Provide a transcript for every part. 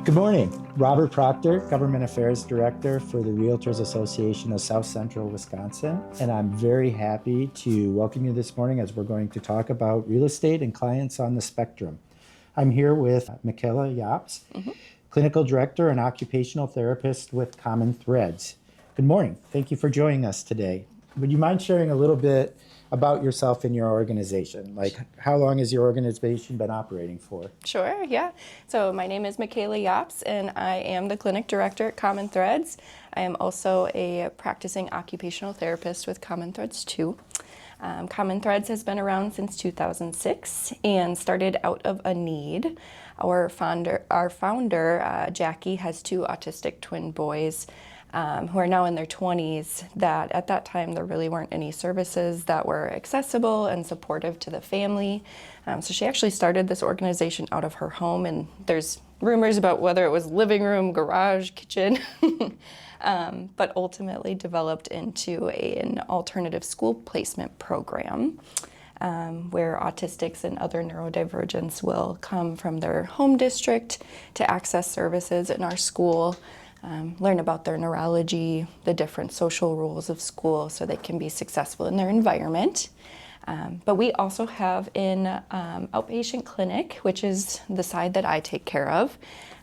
Good morning. Robert Proctor, Government Affairs Director for the Realtors Association of South Central Wisconsin. And I'm very happy to welcome you this morning as we're going to talk about real estate and clients on the spectrum. I'm here with Michaela Yops, Clinical Director and Occupational Therapist with Common Threads. Good morning. Thank you for joining us today. Would you mind sharing a little bit about yourself and your organization? Like, how long has your organization been operating for? Sure, yeah. So my name is Michaela Yops, and I am the clinic director at Common Threads. I am also a practicing occupational therapist with Common Threads too. Common Threads has been around since 2006 and started out of a need. Our founder, Jackie, has two autistic twin boys who are now in their 20s, that at that time there really weren't any services that were accessible and supportive to the family. So she actually started this organization out of her home, and there's rumors about whether it was living room, garage, kitchen, but ultimately developed into an alternative school placement program where autistics and other neurodivergents will come from their home district to access services in our school. Learn about their neurology, the different social rules of school so they can be successful in their environment. But we also have an outpatient clinic, which is the side that I take care of.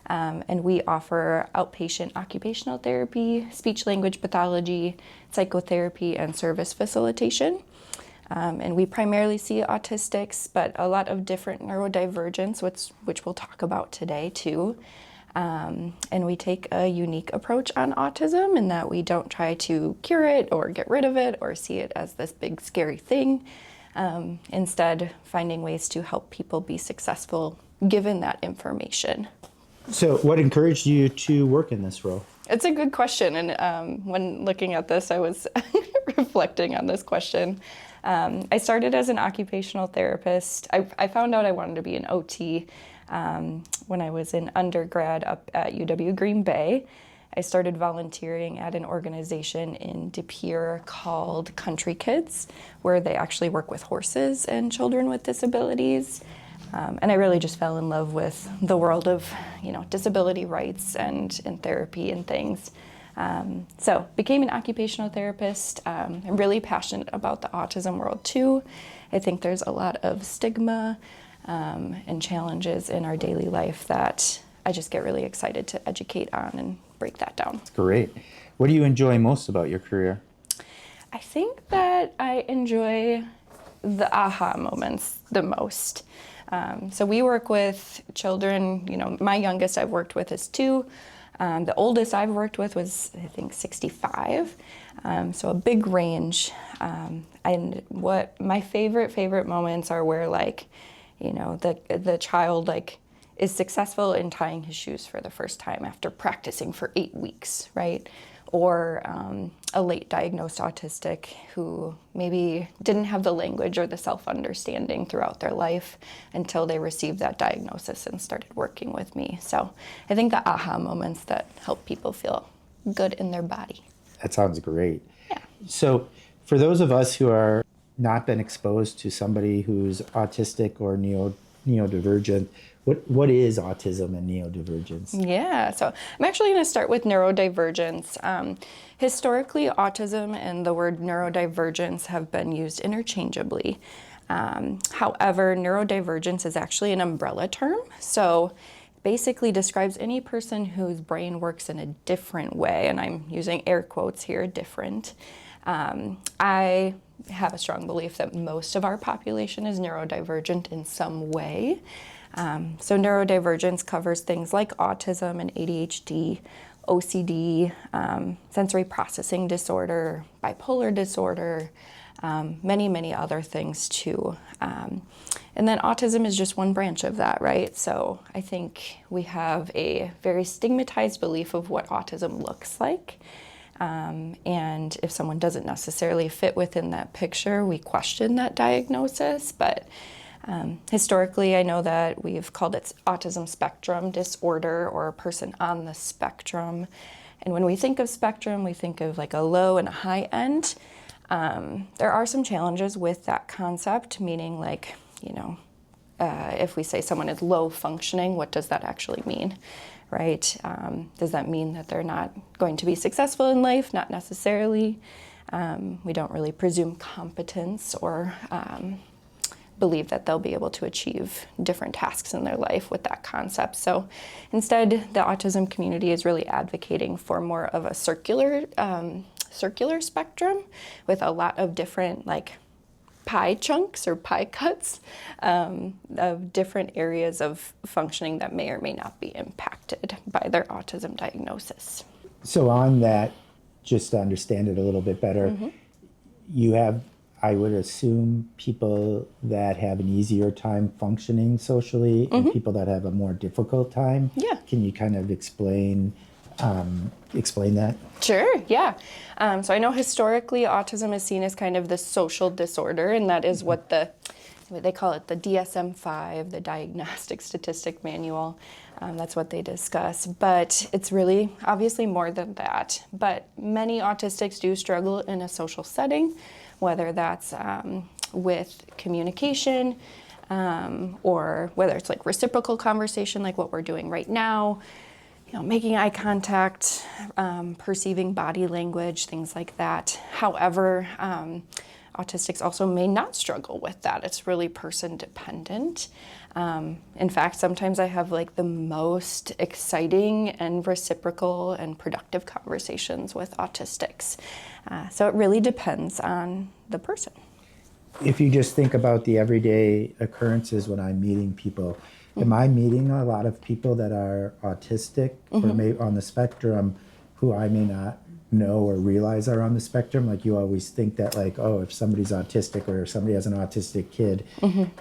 And we offer outpatient occupational therapy, speech language pathology, psychotherapy, and service facilitation. And we primarily see autistics, but a lot of different neurodivergents, which we'll talk about today too. And we take a unique approach on autism in that we don't try to cure it or get rid of it or see it as this big scary thing. Instead, finding ways to help people be successful given that information. So what encouraged you to work in this role? It's a good question, and when looking at this, I was reflecting on this question. I started as an occupational therapist. I found out I wanted to be an OT when I was in undergrad up at UW Green Bay. I started volunteering at an organization in De Pere called Country Kids, where they actually work with horses and children with disabilities. And I really just fell in love with the world of, disability rights and therapy and things. So became an occupational therapist. I'm really passionate about the autism world too. I think there's a lot of stigma and challenges in our daily life that I just get really excited to educate on and break that down. That's great. What do you enjoy most about your career? I think that I enjoy the aha moments the most. So we work with children, my youngest I've worked with is 2. The oldest I've worked with was, I think, 65. So a big range. And what my favorite moments are where the child is successful in tying his shoes for the first time after practicing for 8 weeks, right? Or a late diagnosed autistic who maybe didn't have the language or the self-understanding throughout their life until they received that diagnosis and started working with me. So I think the aha moments that help people feel good in their body. That sounds great. Yeah. So for those of us who are not been exposed to somebody who's autistic or neurodivergent, what is autism and neurodivergence? Yeah, so I'm actually going to start with neurodivergence. Historically, autism and the word neurodivergence have been used interchangeably. However, neurodivergence is actually an umbrella term. So basically describes any person whose brain works in a different way, and I'm using air quotes here, different. I have a strong belief that most of our population is neurodivergent in some way. So neurodivergence covers things like autism and ADHD, OCD, sensory processing disorder, bipolar disorder, many other things too. And then autism is just one branch of that, right? So I think we have a very stigmatized belief of what autism looks like. And if someone doesn't necessarily fit within that picture, we question that diagnosis. But historically, I know that we've called it autism spectrum disorder or a person on the spectrum. And when we think of spectrum, we think of like a low and a high end. There are some challenges with that concept, meaning if we say someone is low functioning, what does that actually mean, right? Does that mean that they're not going to be successful in life? Not necessarily. We don't really presume competence or believe that they'll be able to achieve different tasks in their life with that concept. So instead, the autism community is really advocating for more of a circular spectrum with a lot of different like pie chunks or pie cuts of different areas of functioning that may or may not be impacted by their autism diagnosis. So on that, just to understand it a little bit better, you have, I would assume, people that have an easier time functioning socially and people that have a more difficult time. Yeah. Can you kind of explain that? Sure, yeah. So I know historically autism is seen as kind of the social disorder, and that is what they call it the DSM-5, the Diagnostic Statistic Manual. That's what they discuss. But it's really obviously more than that. But many autistics do struggle in a social setting, whether that's with communication or whether it's like reciprocal conversation like what we're doing right now, making eye contact, perceiving body language, things like that. However, autistics also may not struggle with that. It's really person dependent. In fact, sometimes I have like the most exciting and reciprocal and productive conversations with autistics. So it really depends on the person. If you just think about the everyday occurrences when I'm meeting people, am I meeting a lot of people that are autistic or maybe on the spectrum who I may not know or realize are on the spectrum? Like you always think that like, oh, if somebody's autistic or if somebody has an autistic kid,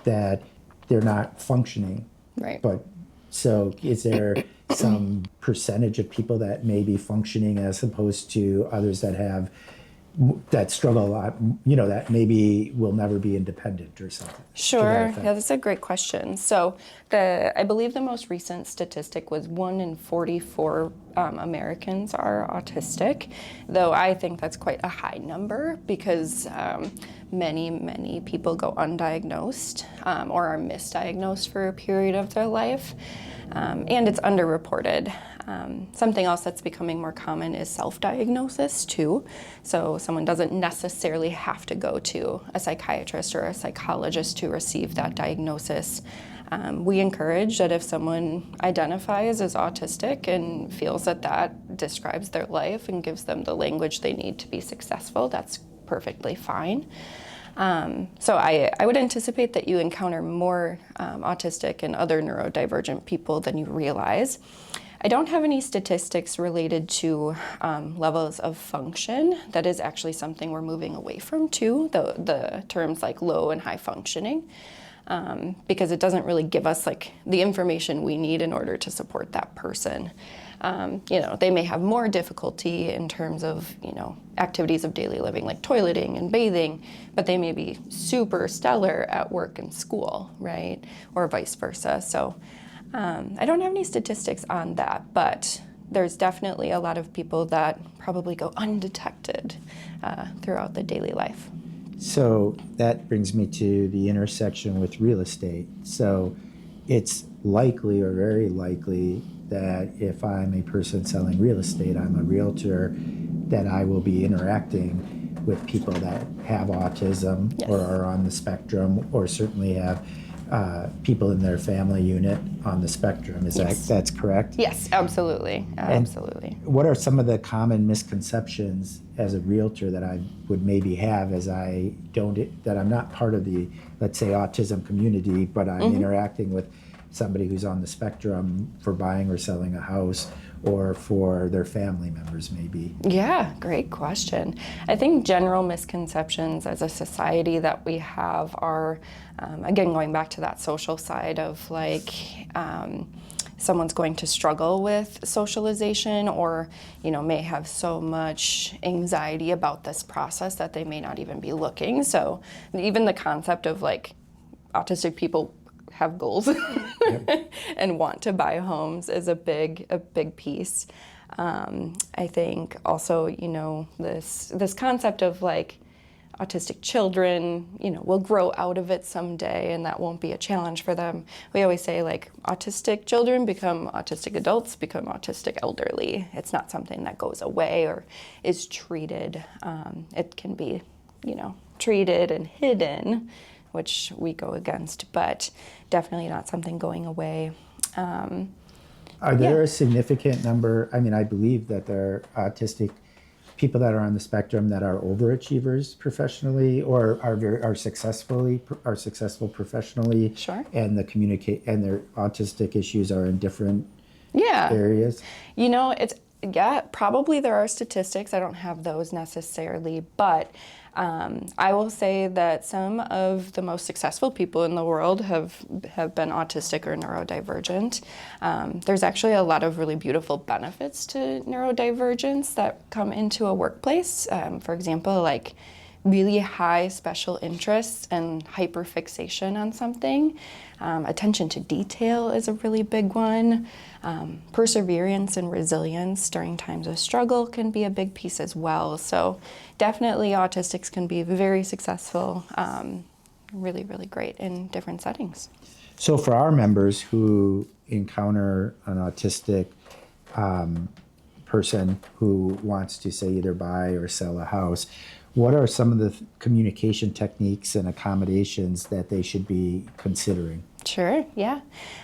that they're not functioning. Right. But so is there some percentage of people that may be functioning as opposed to others that struggle a lot, that maybe will never be independent or something? Sure. Yeah, that's a great question. So I believe the most recent statistic was 1 in 44 Americans are autistic, though I think that's quite a high number because many people go undiagnosed or are misdiagnosed for a period of their life, and it's underreported. Something else that's becoming more common is self-diagnosis too. So someone doesn't necessarily have to go to a psychiatrist or a psychologist to receive that diagnosis. We encourage that if someone identifies as autistic and feels that that describes their life and gives them the language they need to be successful, that's perfectly fine. So I would anticipate that you encounter more autistic and other neurodivergent people than you realize. I don't have any statistics related to levels of function. That is actually something we're moving away from too, the terms like low and high functioning, because it doesn't really give us like the information we need in order to support that person. They may have more difficulty in terms of, activities of daily living like toileting and bathing, but they may be super stellar at work and school, right? Or vice versa. So I don't have any statistics on that, but there's definitely a lot of people that probably go undetected throughout the daily life. So that brings me to the intersection with real estate. So it's likely or very likely that if I'm a person selling real estate, I'm a realtor, that I will be interacting with people that have autism or are on the spectrum or certainly have people in their family unit on the spectrum. Is that's correct? Yes, absolutely. Absolutely. And what are some of the common misconceptions as a realtor that I would maybe have that I'm not part of the, let's say, autism community, but I'm interacting with somebody who's on the spectrum for buying or selling a house or for their family members maybe? Yeah, great question. I think general misconceptions as a society that we have are, again, going back to that social side of like, someone's going to struggle with socialization or, may have so much anxiety about this process that they may not even be looking. So even the concept of like autistic people have goals and want to buy homes is a big piece. I think also, this concept of like autistic children, will grow out of it someday and that won't be a challenge for them. We always say like autistic children become autistic adults, become autistic elderly. It's not something that goes away or is treated. It can be, treated and hidden, which we go against, but definitely not something going away. Are there a significant number? I mean, I believe that there are autistic people that are on the spectrum that are overachievers professionally or are successful professionally. Sure. And and their autistic issues are in different Yeah. areas. Probably there are statistics. I don't have those necessarily, but I will say that some of the most successful people in the world have been autistic or neurodivergent. There's actually a lot of really beautiful benefits to neurodivergence that come into a workplace. For example, like really high special interests and hyperfixation on something. Attention to detail is a really big one. Perseverance and resilience during times of struggle can be a big piece as well. So definitely autistics can be very successful, really, really great in different settings. So for our members who encounter an autistic person who wants to, say, either buy or sell a house, what are some of the communication techniques and accommodations that they should be considering? Sure, yeah.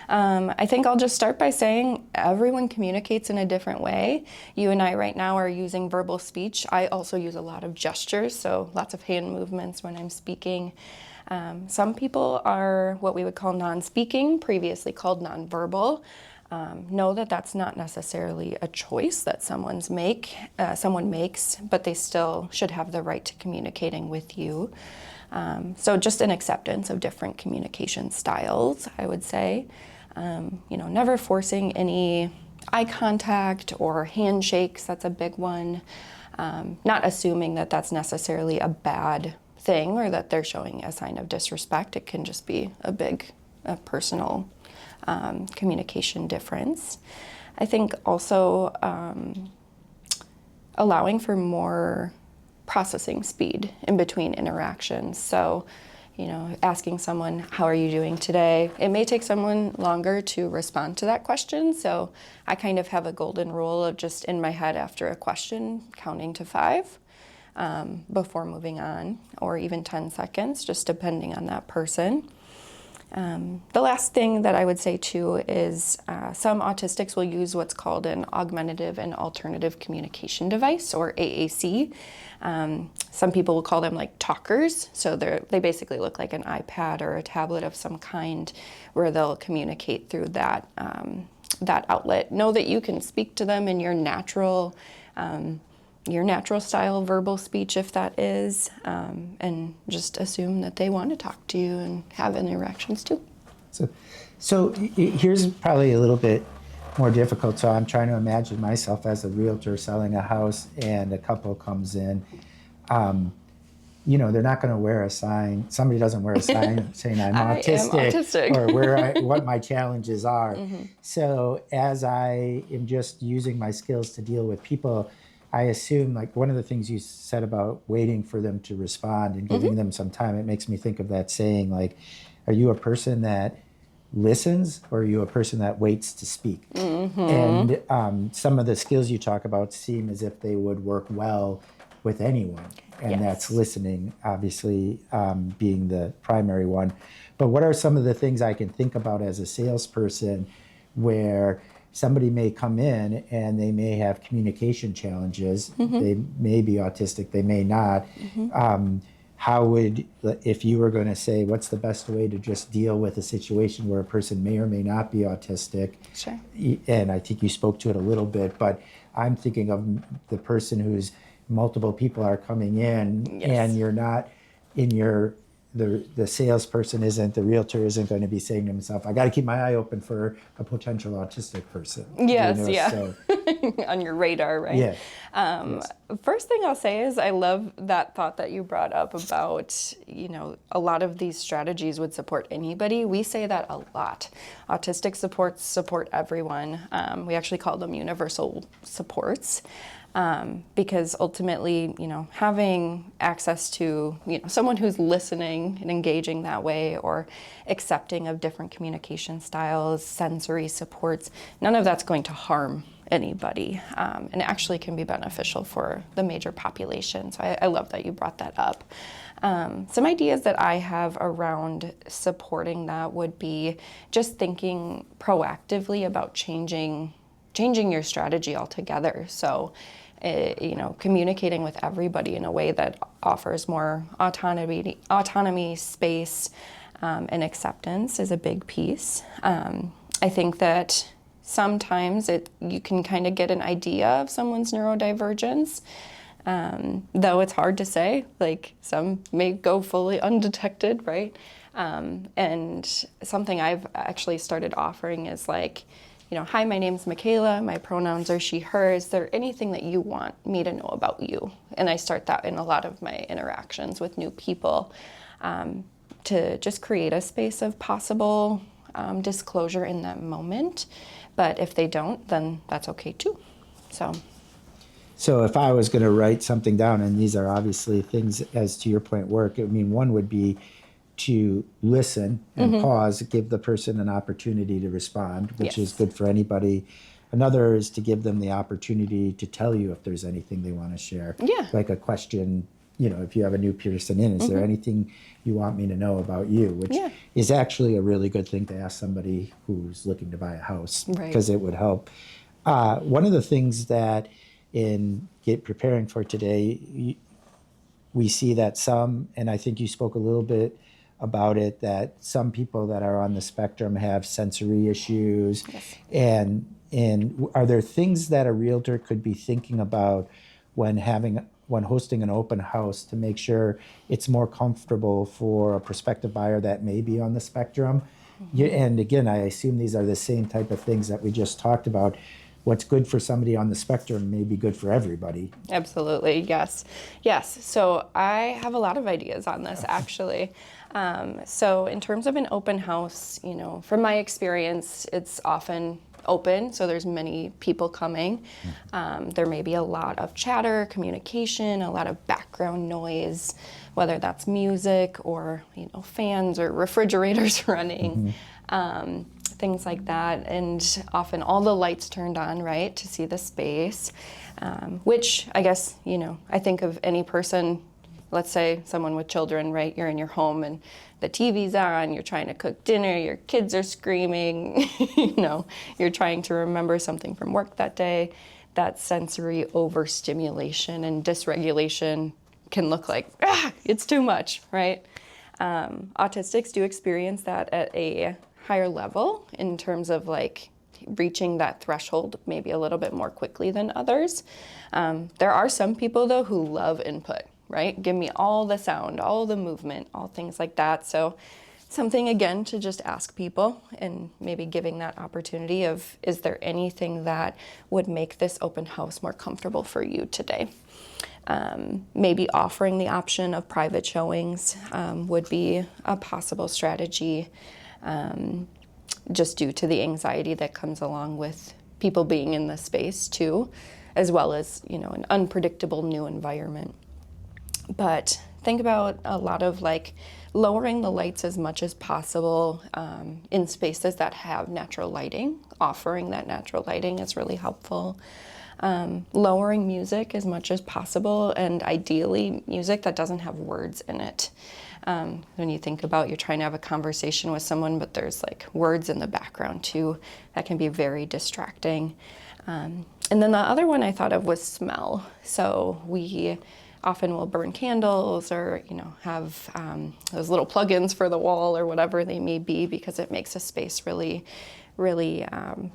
I think I'll just start by saying everyone communicates in a different way. You and I right now are using verbal speech. I also use a lot of gestures, so lots of hand movements when I'm speaking. Some people are what we would call non-speaking, previously called nonverbal. Know that that's not necessarily a choice that someone makes, but they still should have the right to communicating with you. So just an acceptance of different communication styles, I would say. Never forcing any eye contact or handshakes, that's a big one. Not assuming that that's necessarily a bad thing or that they're showing a sign of disrespect. It can just be a personal communication difference. I think also allowing for more processing speed in between interactions. So, asking someone, how are you doing today? It may take someone longer to respond to that question. So I kind of have a golden rule of just in my head after a question, counting to 5 before moving on, or even 10 seconds, just depending on that person. The last thing that I would say too is some autistics will use what's called an augmentative and alternative communication device, or AAC. Some people will call them like talkers. So they basically look like an iPad or a tablet of some kind where they'll communicate through that outlet. Know that you can speak to them in your natural style verbal speech, if that is, and just assume that they want to talk to you and have interactions too. So here's probably a little bit more difficult. So I'm trying to imagine myself as a realtor selling a house and a couple comes in. They're not going to wear a sign. Somebody doesn't wear a sign saying I'm autistic, or what my challenges are. Mm-hmm. So as I am just using my skills to deal with people, I assume, like one of the things you said about waiting for them to respond and giving them some time, it makes me think of that saying, like, are you a person that listens or are you a person that waits to speak? Mm-hmm. And some of the skills you talk about seem as if they would work well with anyone. And yes, that's listening, obviously, being the primary one. But what are some of the things I can think about as a salesperson where somebody may come in and they may have communication challenges. Mm-hmm. They may be autistic, they may not. Mm-hmm. How would, if you were going to say, what's the best way to just deal with a situation where a person may or may not be autistic? Sure. And I think you spoke to it a little bit, but I'm thinking of the person who's multiple people are coming in, yes, and you're not in the salesperson the realtor isn't going to be saying to himself, I got to keep my eye open for a potential autistic person. Yes, yeah. So, on your radar, right? Yeah. Yes. First thing I'll say is I love that thought that you brought up about, a lot of these strategies would support anybody. We say that a lot. Autistic supports support everyone. We actually call them universal supports. Because ultimately, having access to, someone who's listening and engaging that way, or accepting of different communication styles, sensory supports, none of that's going to harm anybody, and actually can be beneficial for the major population. So I love that you brought that up. Some ideas that I have around supporting that would be just thinking proactively about changing your strategy altogether. So, communicating with everybody in a way that offers more autonomy, space, and acceptance is a big piece. I think that sometimes you can kind of get an idea of someone's neurodivergence, though it's hard to say. Like, some may go fully undetected, right? And something I've actually started offering is like, hi, my name's Michaela, my pronouns are she, her. Is there anything that you want me to know about you? And I start that in a lot of my interactions with new people, to just create a space of possible disclosure in that moment. But if they don't, then that's okay too. So if I was going to write something down, and these are obviously things, as to your point, work, I mean, one would be to listen and pause, give the person an opportunity to respond, which is good for anybody. Another is to give them the opportunity to tell you if there's anything they want to share. Yeah. Like a question, if you have a new person in, is there anything you want me to know about you? Which is actually a really good thing to ask somebody who's looking to buy a house, because it would help. One of the things that in preparing for today, we see that some, and I think you spoke a little bit about it, that some people that are on the spectrum have sensory issues. And are there things that a realtor could be thinking about when hosting an open house to make sure it's more comfortable for a prospective buyer that may be on the spectrum? And again, I assume these are the same type of things that we just talked about. What's good for somebody on the spectrum may be good for everybody. Absolutely, yes. So I have a lot of ideas on this, actually. So in terms of an open house, from my experience, it's often open, so there's many people coming. There may be a lot of chatter, communication, a lot of background noise, whether that's music or fans or refrigerators running. Things like that, and often all the lights turned on, right, to see the space, which I guess, I think of any person, let's say someone with children, right, you're in your home and the TV's on, you're trying to cook dinner, your kids are screaming, you're trying to remember something from work that day. That sensory overstimulation and dysregulation can look like, it's too much, right? Autistics do experience that at a higher level in terms of like reaching that threshold maybe a little bit more quickly than others. There are some people though who love input, right? Give me all the sound, all the movement, all things like that. So something again to just ask people, and maybe giving that opportunity of, is there anything that would make this open house more comfortable for you today? Maybe offering the option of private showings would be a possible strategy. Just due to the anxiety that comes along with people being in the space too, as well as, an unpredictable new environment. But think about a lot of like lowering the lights as much as possible in spaces that have natural lighting. Offering that natural lighting is really helpful. Lowering music as much as possible, and ideally music that doesn't have words in it. When you think about, you're trying to have a conversation with someone, but there's like words in the background too, that can be very distracting. And then the other one I thought of was smell. So we often will burn candles or, have those little plugins for the wall or whatever they may be, because it makes a space really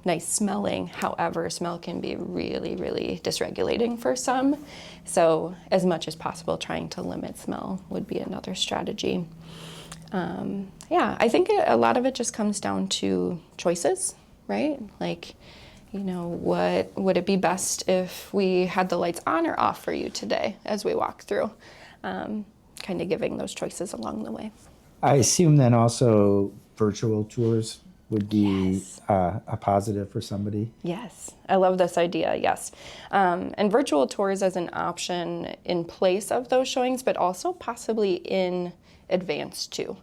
nice smelling. However, smell can be really, really dysregulating for some. So as much as possible, trying to limit smell would be another strategy. I think a lot of it just comes down to choices, right? Like, what would it be best if we had the lights on or off for you today as we walk through? Kind of giving those choices along the way. I assume then also virtual tours would be Yes. a positive for somebody. Yes, I love this idea. Yes. And virtual tours as an option in place of those showings, but also possibly in advance too,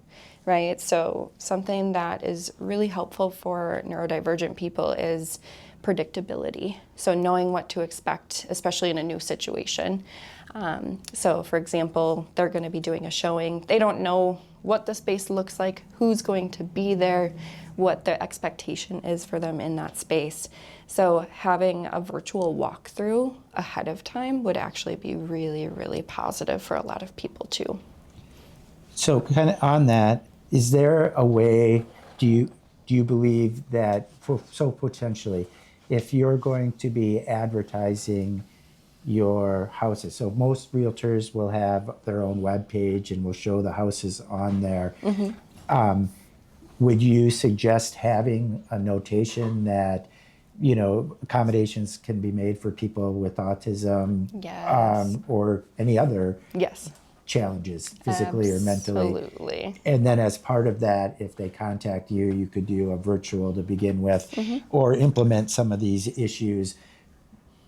right? So, something that is really helpful for neurodivergent people is predictability. So, knowing what to expect, especially in a new situation. So, for example, they're going to be doing a showing. They don't know what the space looks like, who's going to be there, what the expectation is for them in that space. So having a virtual walkthrough ahead of time would actually be really, really positive for a lot of people too. So kind of on that, is there a way, do you believe that, so potentially, if you're going to be advertising your houses, so most realtors will have their own web page and will show the houses on there. Would you suggest having a notation that, accommodations can be made for people with autism, Yes. or any other Yes. challenges, physically or mentally? Absolutely. And then as part of that, if they contact you, you could do a virtual to begin with, or implement some of these issues.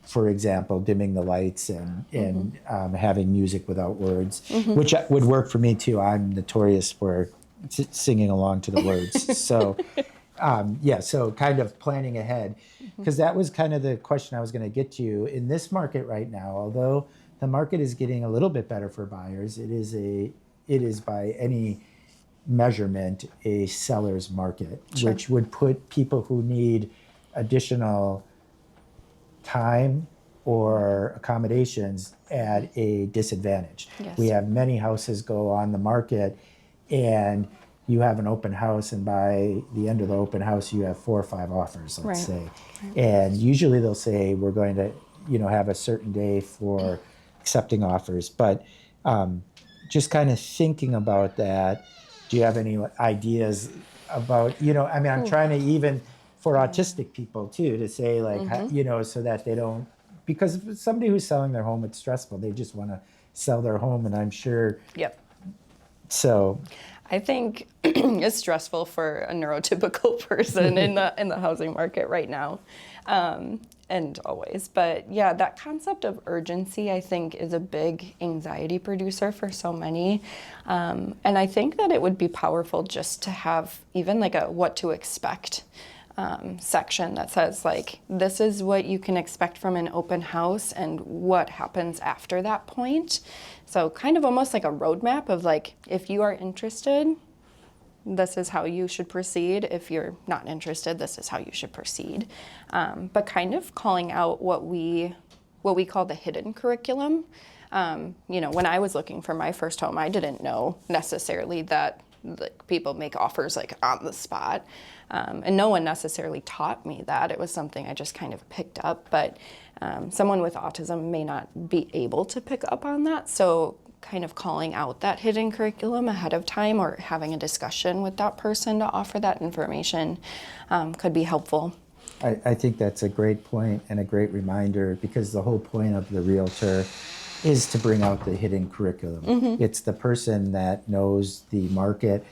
For example, dimming the lights and having music without words, which would work for me too. I'm notorious for singing along to the words. So, so kind of planning ahead, because that was kind of the question I was going to get to you. In this market right now, although the market is getting a little bit better for buyers, it is by any measurement a seller's market, Sure. which would put people who need additional time or accommodations at a disadvantage. Yes. We have many houses go on the market and you have an open house, and by the end of the open house you have 4 or 5 offers, let's Right. say. And usually they'll say we're going to have a certain day for accepting offers. But just kind of thinking about that, do you have any ideas about, I'm trying to even for autistic people too, to say like, so that they don't, because if it's somebody who's selling their home, it's stressful. They just want to sell their home, and I'm sure. Yep. So I think it's stressful for a neurotypical person in the housing market right now, and always. But yeah, that concept of urgency, I think, is a big anxiety producer for so many. And I think that it would be powerful just to have even like a what to expect section that says like, this is what you can expect from an open house and what happens after that point. So kind of almost like a roadmap of like, if you are interested, this is how you should proceed. If you're not interested, this is how you should proceed. But kind of calling out what we call the hidden curriculum. When I was looking for my first home, I didn't know necessarily that people make offers like on the spot. And no one necessarily taught me that. It was something I just kind of picked up. But someone with autism may not be able to pick up on that. So kind of calling out that hidden curriculum ahead of time or having a discussion with that person to offer that information could be helpful. I think that's a great point and a great reminder, because the whole point of the realtor is to bring out the hidden curriculum. It's the person that knows the market.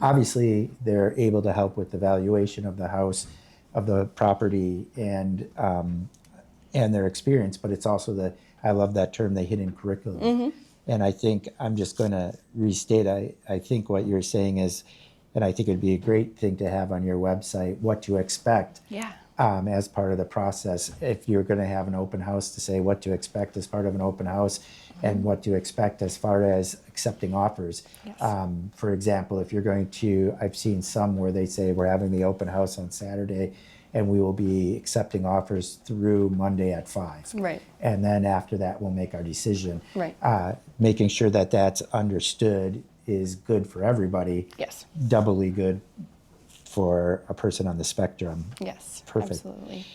Obviously, they're able to help with the valuation of the house, of the property, and their experience. But it's also I love that term, the hidden curriculum. And I think I'm just going to restate. I think what you're saying is, and I think it'd be a great thing to have on your website, what to expect. Yeah. As part of the process. If you're going to have an open house, to say what to expect as part of an open house and what to expect as far as accepting offers. Yes. For example, if you're going to, I've seen some where they say we're having the open house on Saturday and we will be accepting offers through Monday at 5. Right. And then after that, we'll make our decision. Right. Making sure that that's understood is good for everybody. Yes. Doubly good for a person on the spectrum. Yes. Perfect. Absolutely.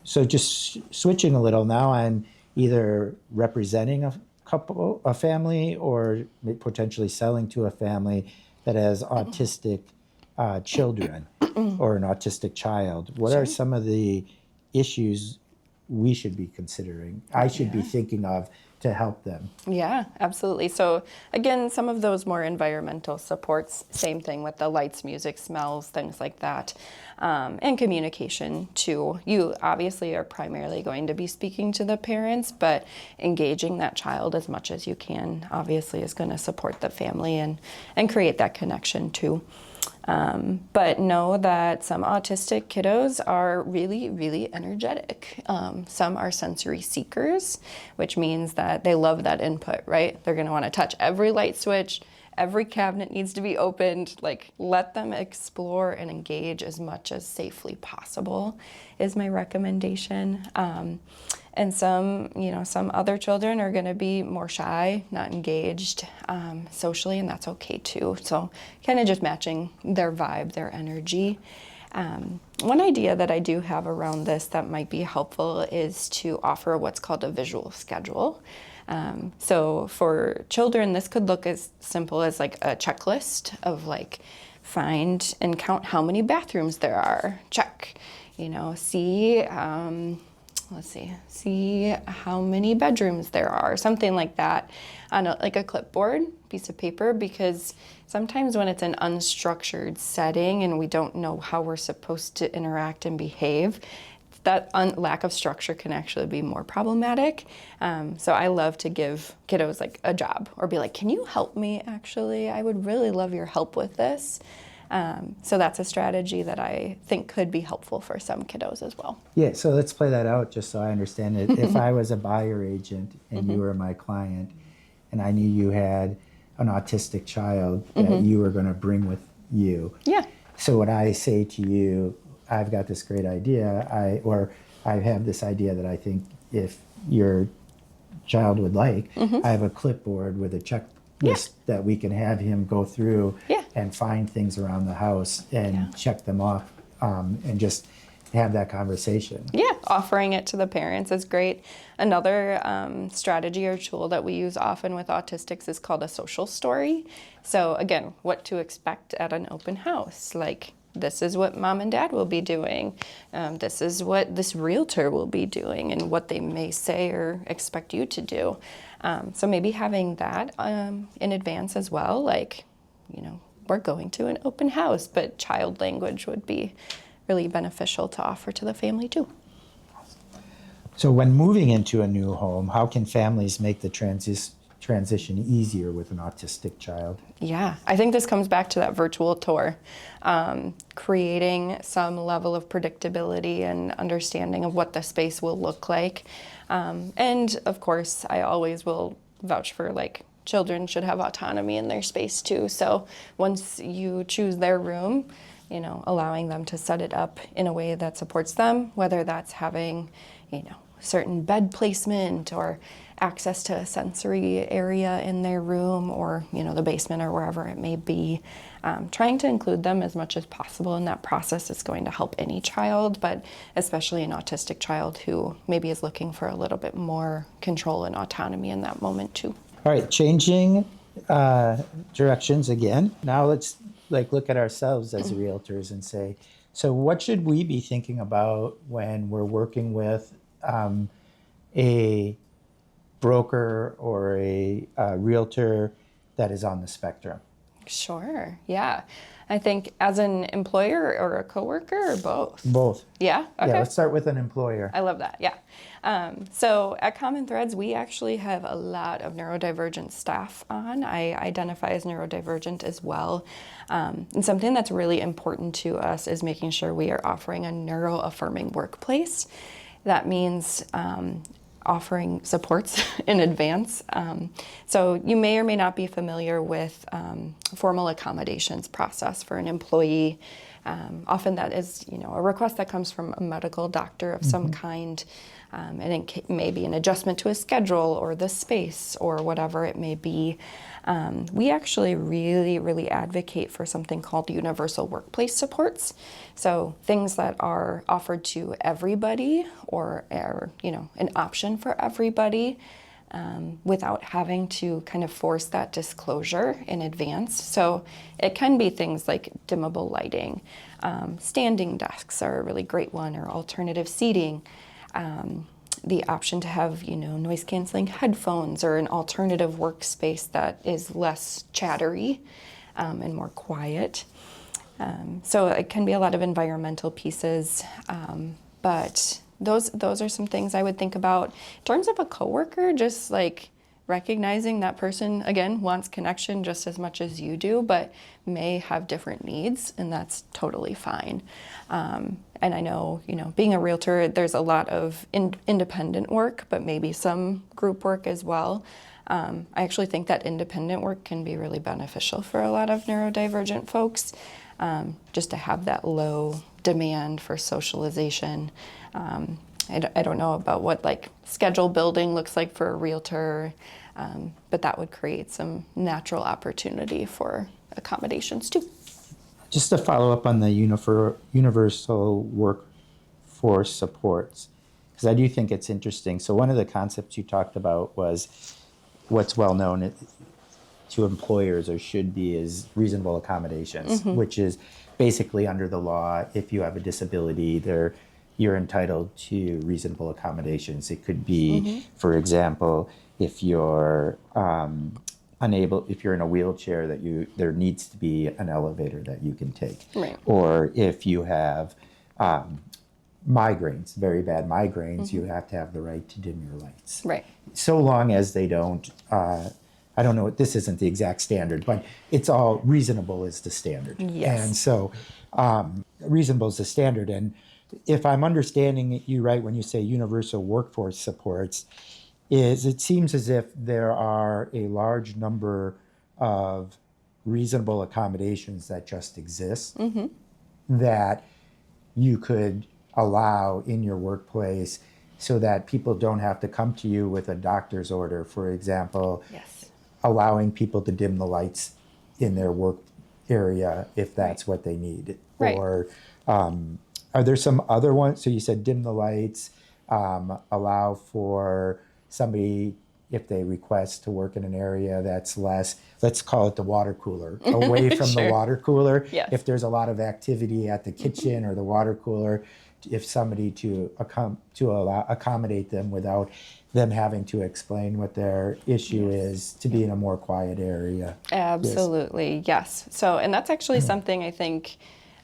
So just switching a little now, I'm either representing a family, or potentially selling to a family that has autistic children or an autistic child. What are some of the issues we should be considering? I should be thinking of to help them. Yeah, absolutely. So again, some of those more environmental supports, same thing with the lights, music, smells, things like that, and communication too. You obviously are primarily going to be speaking to the parents, but engaging that child as much as you can obviously is going to support the family and create that connection too. But know that some autistic kiddos are really, really energetic. Some are sensory seekers, which means that they love that input, right? They're going to want to touch every light switch. Every cabinet needs to be opened. Like, let them explore and engage as much as safely possible is my recommendation. And some other children are going to be more shy, not engaged socially, and that's okay too. So kind of just matching their vibe, their energy. One idea that I do have around this that might be helpful is to offer what's called a visual schedule. So for children, this could look as simple as like a checklist of like find and count how many bathrooms there are. Check. See how many bedrooms there are, something like that on like a clipboard piece of paper, because sometimes when it's an unstructured setting and we don't know how we're supposed to interact and behave, that lack of structure can actually be more problematic. So I love to give kiddos like a job or be like, can you help me actually? I would really love your help with this. So that's a strategy that I think could be helpful for some kiddos as well. Yeah, so let's play that out just so I understand it. If I was a buyer agent and you were my client and I knew you had an autistic child that you were going to bring with you. Yeah. So when I say to you, I've got this great idea, I have this idea that I think if your child would like, I have a clipboard with a checklist that we can have him go through and find things around the house and check them off and just have that conversation. Yeah, offering it to the parents is great. Another strategy or tool that we use often with autistics is called a social story. So again, what to expect at an open house. Like, this is what mom and dad will be doing. This is what this realtor will be doing and what they may say or expect you to do. So maybe having that in advance as well, like, we're going to an open house, but child language would be really beneficial to offer to the family too. So when moving into a new home, how can families make the transition easier with an autistic child? Yeah, I think this comes back to that virtual tour. Creating some level of predictability and understanding of what the space will look like. And of course, I always will vouch for children should have autonomy in their space too. So once you choose their room, allowing them to set it up in a way that supports them, whether that's having, certain bed placement or access to a sensory area in their room or, the basement or wherever it may be. Trying to include them as much as possible in that process is going to help any child, but especially an autistic child who maybe is looking for a little bit more control and autonomy in that moment too. All right, changing directions again. Now let's look at ourselves as realtors and say, so what should we be thinking about when we're working with a broker or a realtor that is on the spectrum? Sure, yeah. I think as an employer or a coworker or both? Both. Yeah? Okay. Yeah, let's start with an employer. I love that, yeah. So at Common Threads, we actually have a lot of neurodivergent staff on. I identify as neurodivergent as well. And something that's really important to us is making sure we are offering a neuro-affirming workplace. That means offering supports in advance. So you may or may not be familiar with formal accommodations process for an employee. Often that is, a request that comes from a medical doctor of some kind, and it may be an adjustment to a schedule or the space or whatever it may be. We actually really, really advocate for something called universal workplace supports. So things that are offered to everybody or are, an option for everybody without having to kind of force that disclosure in advance. So it can be things like dimmable lighting, standing desks are a really great one, or alternative seating. the option to have, noise canceling headphones or an alternative workspace that is less chattery and more quiet. So it can be a lot of environmental pieces, but those are some things I would think about. In terms of a coworker, just like recognizing that person, again, wants connection just as much as you do, but may have different needs, and that's totally fine. And I know, being a realtor, there's a lot of independent work, but maybe some group work as well. I actually think that independent work can be really beneficial for a lot of neurodivergent folks, just to have that low demand for socialization. I don't know about what like schedule building looks like for a realtor, but that would create some natural opportunity for accommodations too. Just to follow up on the universal workforce supports, because I do think it's interesting. So one of the concepts you talked about was what's well known to employers or should be is reasonable accommodations, which is basically under the law, if you have a disability, you're entitled to reasonable accommodations. It could be, for example, if you're if you're in a wheelchair, there needs to be an elevator that you can take. Right. Or if you have migraines, very bad migraines, you have to have the right to dim your lights. Right. So long as they don't, I don't know, this isn't the exact standard, but it's all reasonable is the standard. Yes. And so reasonable is the standard. And if I'm understanding you right when you say universal workforce supports, it seems as if there are a large number of reasonable accommodations that just exist that you could allow in your workplace so that people don't have to come to you with a doctor's order, for example. Yes. Allowing people to dim the lights in their work area if that's what they need. Right. Or are there some other ones? So you said dim the lights, allow for somebody, if they request to work in an area that's less, let's call it the water cooler, away from the water cooler. Yes. If there's a lot of activity at the kitchen or the water cooler, if somebody to accommodate them without them having to explain what their issue is, to be in a more quiet area. Absolutely, yes. So, and that's actually something I think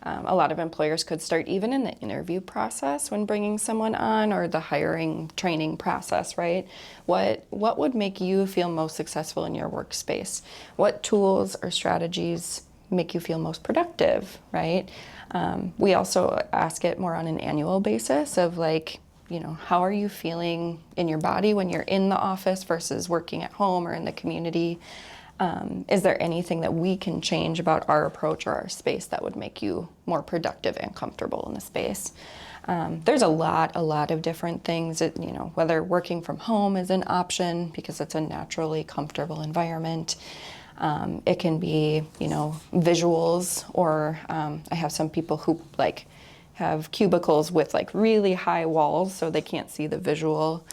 a lot of employers could start even in the interview process when bringing someone on, or the hiring training process, right? What would make you feel most successful in your workspace? What tools or strategies make you feel most productive, right? We also ask it more on an annual basis of like, how are you feeling in your body when you're in the office versus working at home or in the community? Is there anything that we can change about our approach or our space that would make you more productive and comfortable in the space? There's a lot of different things that, whether working from home is an option because it's a naturally comfortable environment. It can be, visuals, or I have some people who have cubicles with really high walls so they can't see the visual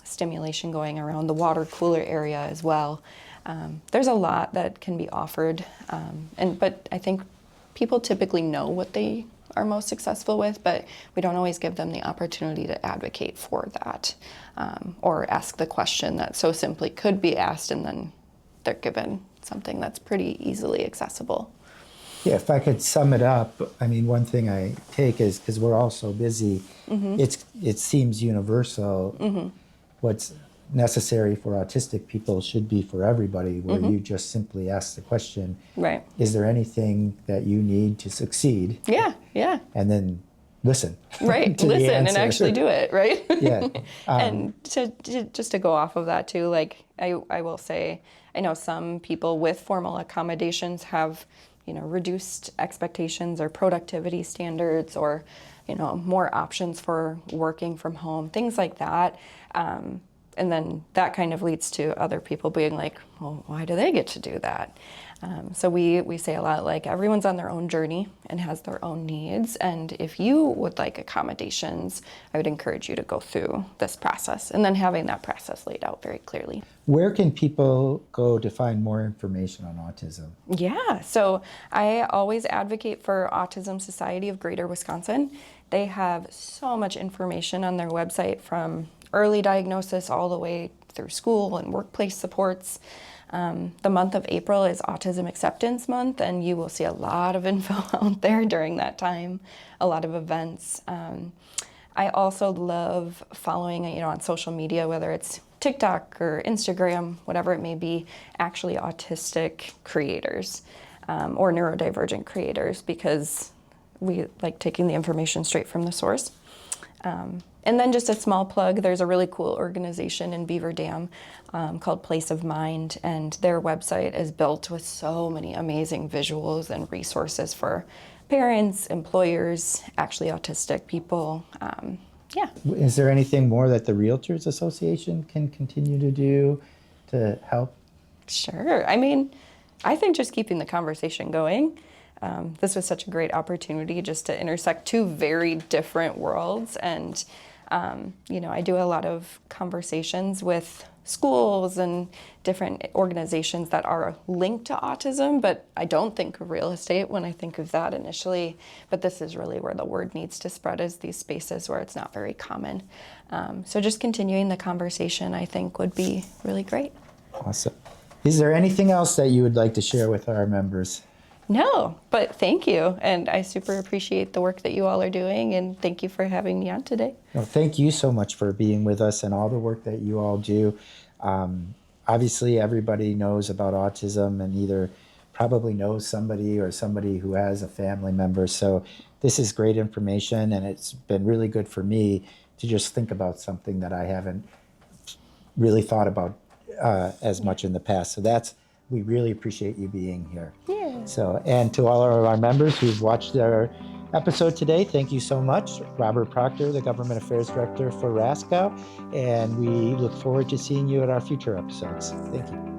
stimulation going around the water cooler area as well. There's a lot that can be offered, but I think people typically know what they are most successful with, but we don't always give them the opportunity to advocate for that, or ask the question that so simply could be asked, and then they're given something that's pretty easily accessible. Yeah, if I could sum it up, I mean, one thing I take is, because we're all so busy, it seems universal. What's necessary for autistic people should be for everybody, where you just simply ask the question, Right. is there anything that you need to succeed? Yeah. And then listen. Right, to the listen and answer. actually do it, right? Yeah. And just to go off of that too, I will say, I know some people with formal accommodations have, reduced expectations or productivity standards, or, more options for working from home, things like that. And then that kind of leads to other people being like, well, why do they get to do that? So we say a lot like everyone's on their own journey and has their own needs. And if you would like accommodations, I would encourage you to go through this process and then having that process laid out very clearly. Where can people go to find more information on autism? Yeah, so I always advocate for Autism Society of Greater Wisconsin. They have so much information on their website from early diagnosis all the way through school and workplace supports. The month of April is Autism Acceptance Month, and you will see a lot of info out there during that time, a lot of events. I also love following, on social media, whether it's TikTok or Instagram, whatever it may be, actually autistic creators or neurodivergent creators, because we like taking the information straight from the source. And then just a small plug, there's a really cool organization in Beaver Dam called Place of Mind, and their website is built with so many amazing visuals and resources for parents, employers, actually autistic people. Yeah. Is there anything more that the Realtors Association can continue to do to help? Sure. I think just keeping the conversation going. This was such a great opportunity just to intersect two very different worlds. And, I do a lot of conversations with schools and different organizations that are linked to autism, but I don't think of real estate when I think of that initially. But this is really where the word needs to spread, is these spaces where it's not very common. So just continuing the conversation, I think, would be really great. Awesome. Is there anything else that you would like to share with our members? No, but thank you. And I super appreciate the work that you all are doing, and thank you for having me on today. Well, thank you so much for being with us and all the work that you all do. Obviously, everybody knows about autism and either probably knows somebody or somebody who has a family member. So this is great information, and it's been really good for me to just think about something that I haven't really thought about as much in the past. So we really appreciate you being here. Yeah. So, and to all of our members who've watched our episode today, thank you so much. Robert Proctor, the Government Affairs Director for Raskow, and we look forward to seeing you at our future episodes. Thank you.